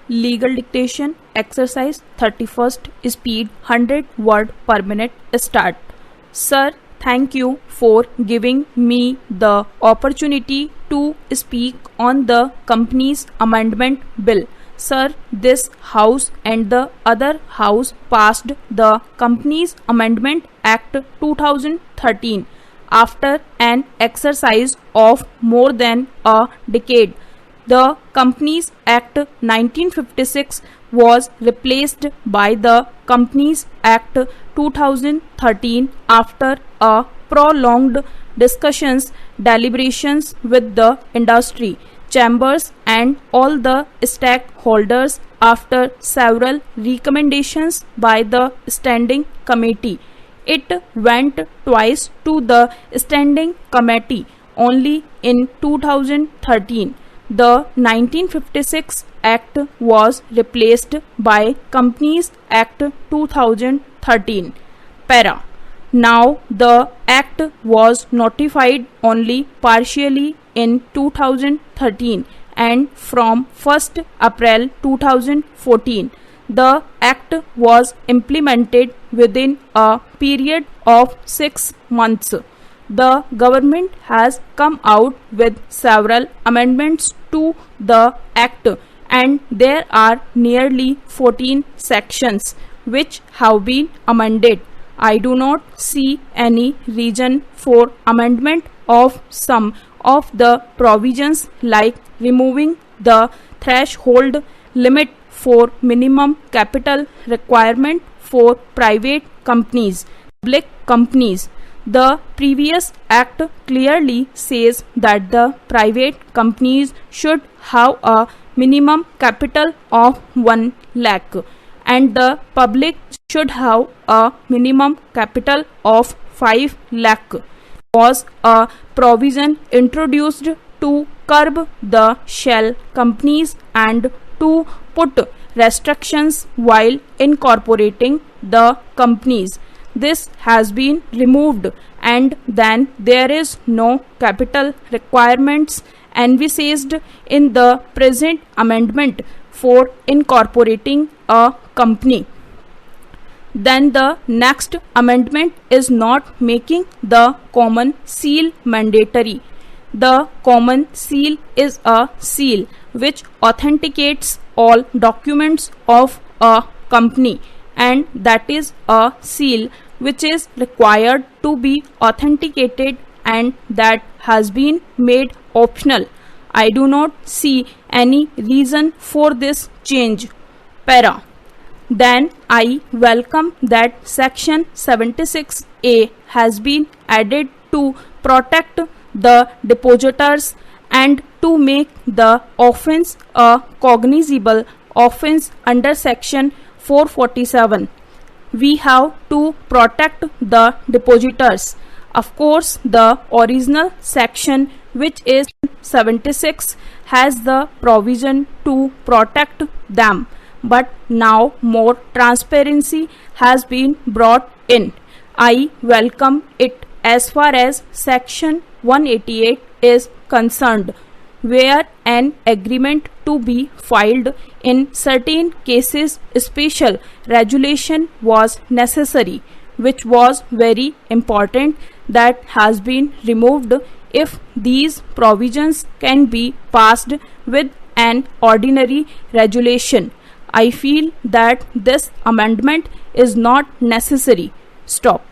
Legal dictation exercise 31st speed 100 word per minute start. Sir, thank you for giving me the opportunity to speak on the company's amendment bill. Sir, this house and the other house passed the Companies Amendment Act 2013 after an exercise of more than a decade. The Companies Act 1956 was replaced by the Companies Act 2013 after a prolonged discussions, deliberations with the industry, chambers and all the stakeholders after several recommendations by the Standing Committee. It went twice to the Standing Committee only in 2013. The 1956 Act was replaced by Companies Act 2013. Para. Now the Act was notified only partially in 2013 and from 1st April 2014 the Act was implemented within a period of 6 months. The government has come out with several amendments to the Act and there are nearly 14 sections which have been amended. I do not see any reason for amendment of some of the provisions like removing the threshold limit for minimum capital requirement for private companies, public companies. The previous Act clearly says that the private companies should have a minimum capital of 1 lakh and the public should have a minimum capital of 5 lakh. Was a provision introduced to curb the shell companies and to put restrictions while incorporating the companies. This has been removed and then there is no capital requirements envisaged in the present amendment for incorporating a company. Then the next amendment is not making the common seal mandatory. The common seal is a seal which authenticates all documents of a company and that is a seal which is required to be authenticated and that has been made optional. I do not see any reason for this change. Para. Then I welcome that section 76A has been added to protect the depositors and to make the offence a cognizable offence under section 447. We have to protect the depositors. Of course, the original section, which is 76, has the provision to protect them, but now more transparency has been brought in. I welcome it as far as section 188 is concerned, where an agreement to be filed in certain cases special regulation was necessary, which was very important, that has been removed if these provisions can be passed with an ordinary regulation. I feel that this amendment is not necessary. Stop.